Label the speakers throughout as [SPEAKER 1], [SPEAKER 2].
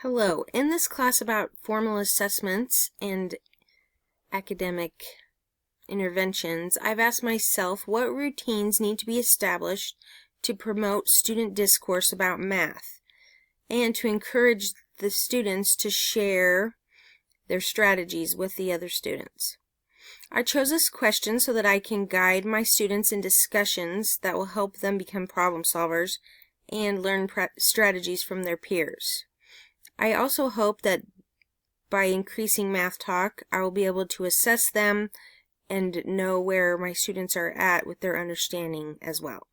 [SPEAKER 1] Hello. In this class about formal assessments and academic interventions, I've asked myself what routines need to be established to promote student discourse about math and to encourage the students to share their strategies with the other students. I chose this question so that I can guide my students in discussions that will help them become problem solvers and learn strategies from their peers. I also hope that by increasing math talk, I will be able to assess them and know where my students are at with their understanding as well.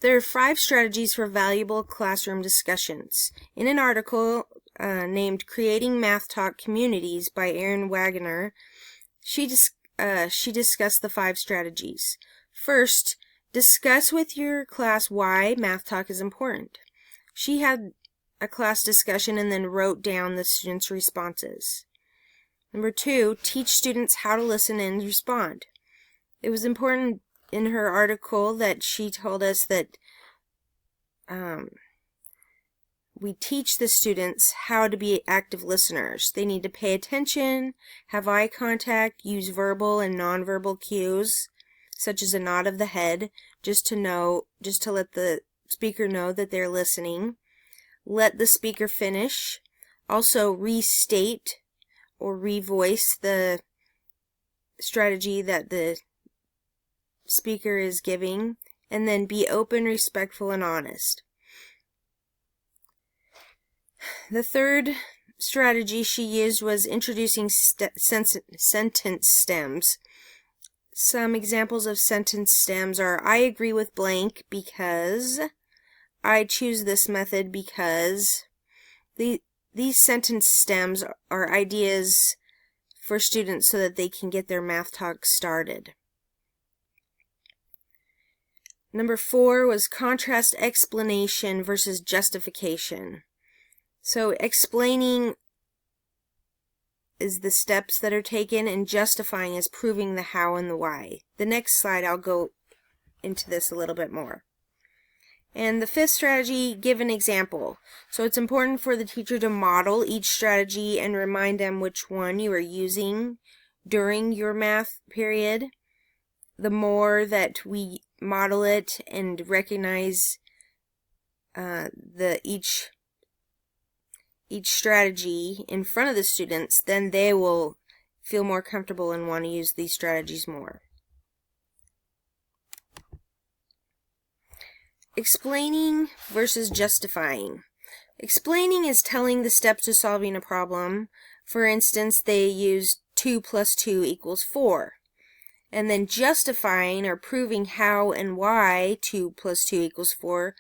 [SPEAKER 1] There are 5 strategies for valuable classroom discussions. In an article named Creating Math Talk Communities by Erin Wagner, she discussed the 5 strategies. First, discuss with your class why math talk is important. She had a class discussion and then wrote down the students' responses. Number 2, teach students how to listen and respond. It was important in her article that she told us that we teach the students how to be active listeners. They need to pay attention, have eye contact, use verbal and nonverbal cues, such as a nod of the head, just to let the speaker know that they're listening. Let the speaker finish. Also restate or revoice the strategy that the speaker is giving, and then be open, respectful, and honest. The third strategy she used was introducing sentence stems. Some examples of sentence stems are, I agree with blank because, I choose this method because. These sentence stems are ideas for students so that they can get their math talk started. Number 4 was contrast explanation versus justification. So explaining is the steps that are taken, and justifying is proving the how and the why. The next slide I'll go into this a little bit more. And the 5th strategy, give an example. So it's important for the teacher to model each strategy and remind them which one you are using during your math period. The more that we model it and recognize each strategy in front of the students, then they will feel more comfortable and want to use these strategies more. Explaining versus justifying. Explaining is telling the steps to solving a problem. For instance, they used 2 + 2 = 4. And then justifying or proving how and why 2 + 2 = 4.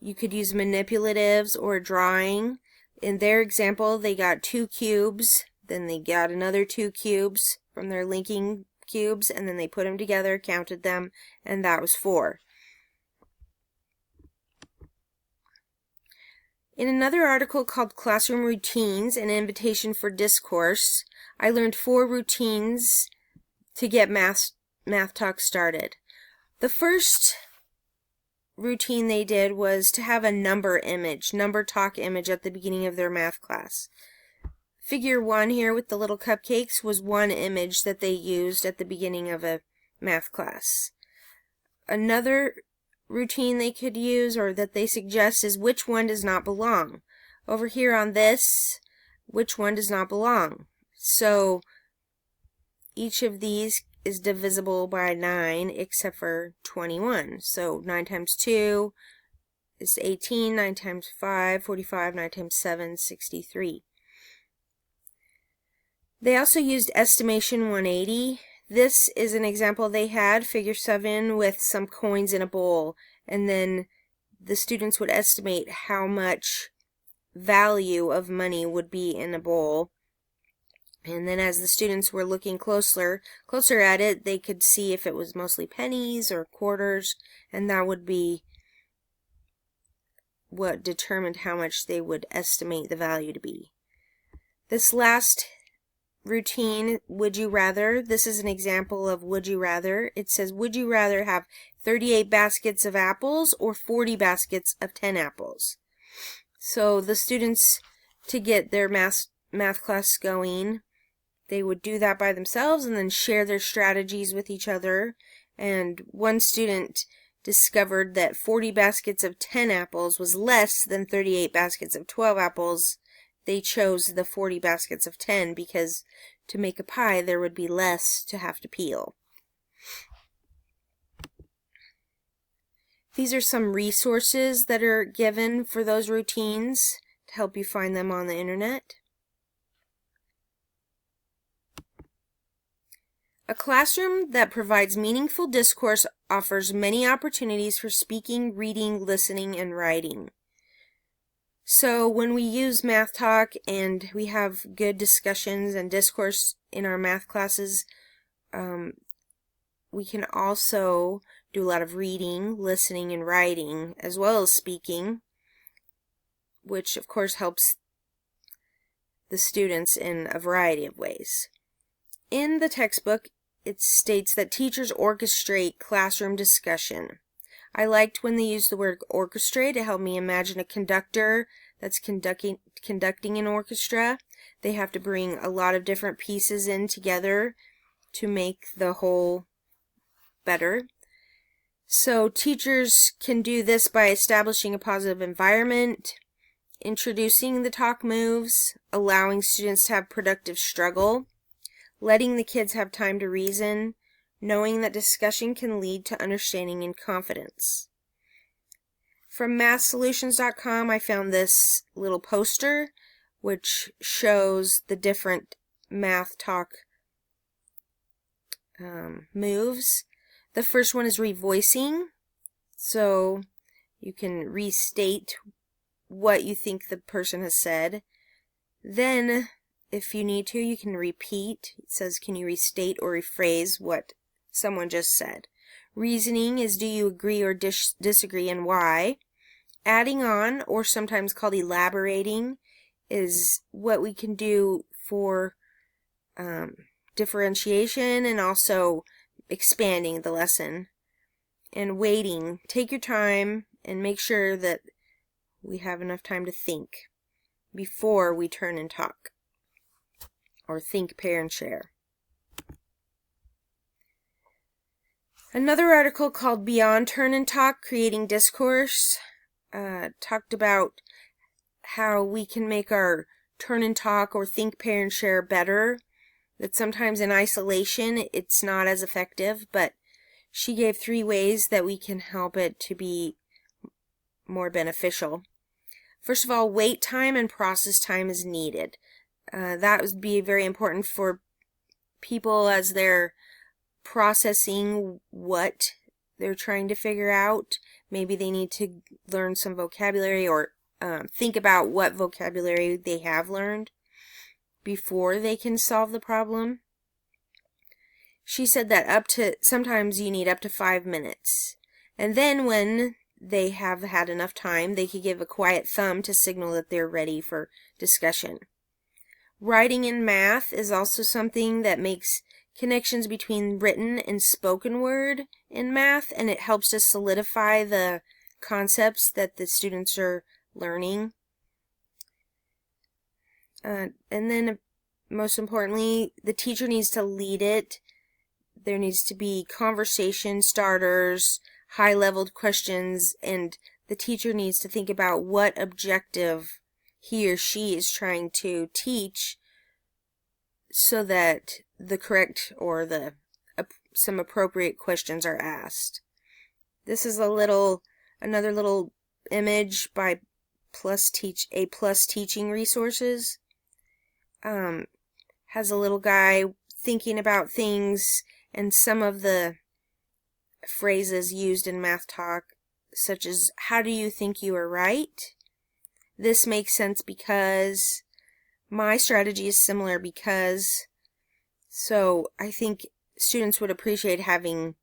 [SPEAKER 1] You could use manipulatives or drawing. In their example, they got 2 cubes, then they got another 2 cubes from their linking cubes, and then they put them together, counted them, and that was 4. In another article called Classroom Routines, an Invitation for Discourse, I learned 4 routines to get math talk started. The first routine they did was to have a number talk image at the beginning of their math class. Figure 1 here with the little cupcakes was one image that they used at the beginning of a math class. Another routine they could use, or that they suggest, is which one does not belong. Over here on this, which one does not belong. So each of these is divisible by 9 except for 21. So 9 times 2 is 18, 9 times 5, 45, 9 times 7, 63. They also used estimation 180. This is an example they had, figure 7 with some coins in a bowl, and then the students would estimate how much value of money would be in a bowl. And then as the students were looking closer at it, they could see if it was mostly pennies or quarters, and that would be what determined how much they would estimate the value to be. This last routine, would you rather. This is an example of would you rather. It says, would you rather have 38 baskets of apples or 40 baskets of 10 apples? So the students, to get their math class going, they would do that by themselves and then share their strategies with each other. And one student discovered that 40 baskets of 10 apples was less than 38 baskets of 12 apples. They chose the 40 baskets of 10 because to make a pie there would be less to have to peel. These are some resources that are given for those routines to help you find them on the internet. A classroom that provides meaningful discourse offers many opportunities for speaking, reading, listening, and writing. So when we use Math Talk and we have good discussions and discourse in our math classes, we can also do a lot of reading, listening, and writing, as well as speaking, which of course helps the students in a variety of ways. In the textbook, it states that teachers orchestrate classroom discussion. I liked when they used the word orchestrate. It helped me imagine a conductor that's conducting an orchestra. They have to bring a lot of different pieces in together to make the whole better. So teachers can do this by establishing a positive environment, introducing the talk moves, allowing students to have productive struggle, letting the kids have time to reason, knowing that discussion can lead to understanding and confidence. From mathsolutions.com, I found this little poster which shows the different Math Talk moves. The first one is revoicing, so you can restate what you think the person has said. Then, if you need to, you can repeat. It says, can you restate or rephrase what someone just said? Reasoning is, do you agree or disagree and why? Adding on, or sometimes called elaborating, is what we can do for differentiation and also expanding the lesson. And waiting, take your time and make sure that we have enough time to think before we turn and talk, or think, pair, and share. Another article called Beyond Turn and Talk, Creating Discourse, talked about how we can make our turn and talk or think, pair, and share better. That sometimes in isolation it's not as effective, but she gave 3 ways that we can help it to be more beneficial. First of all, wait time and process time is needed. That would be very important for people as they're processing what they're trying to figure out. Maybe they need to learn some vocabulary or think about what vocabulary they have learned before they can solve the problem. She said that sometimes you need up to 5 minutes. And then when they have had enough time, they could give a quiet thumb to signal that they're ready for discussion. Writing in math is also something that makes connections between written and spoken word in math, and it helps to solidify the concepts that the students are learning. And then, most importantly, the teacher needs to lead it. There needs to be conversation starters, high-level questions, and the teacher needs to think about what objective he or she is trying to teach so that the correct or some appropriate questions are asked. This is another little image by A Plus Teaching Resources. Has a little guy thinking about things, and some of the phrases used in Math Talk, such as, how do you think you are right? This makes sense because, my strategy is similar because. So I think students would appreciate having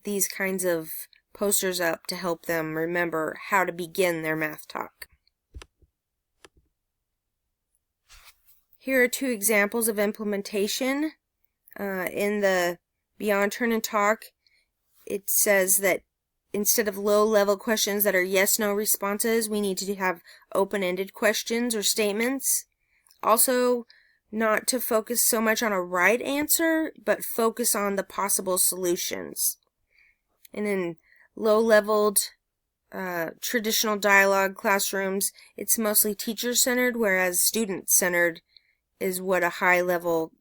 [SPEAKER 1] these kinds of posters up to help them remember how to begin their Math Talk. Here are two examples of implementation. In the Beyond Turn and Talk, it says that instead of low-level questions that are yes-no responses, we need to have open-ended questions or statements. Also, not to focus so much on a right answer, but focus on the possible solutions. And in low-leveled traditional dialogue classrooms, it's mostly teacher-centered, whereas student-centered is what a high-level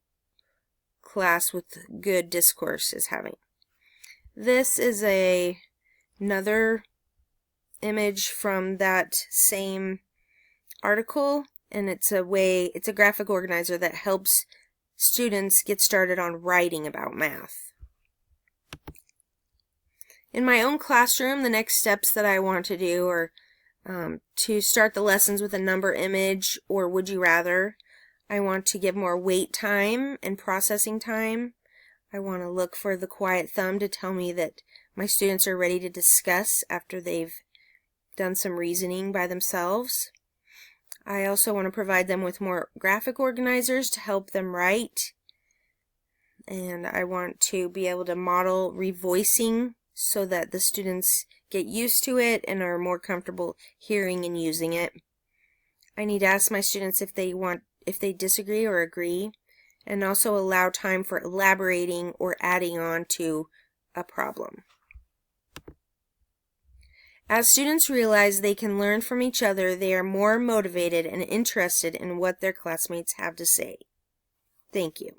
[SPEAKER 1] class with good discourse is having. This is another image from that same article, and it's a graphic organizer that helps students get started on writing about math. In my own classroom, the next steps that I want to do are to start the lessons with a number image or would you rather. I want to give more wait time and processing time. I want to look for the quiet thumb to tell me that my students are ready to discuss after they've done some reasoning by themselves. I also want to provide them with more graphic organizers to help them write. And I want to be able to model revoicing so that the students get used to it and are more comfortable hearing and using it. I need to ask my students if they disagree or agree, and also allow time for elaborating or adding on to a problem. As students realize they can learn from each other, they are more motivated and interested in what their classmates have to say. Thank you.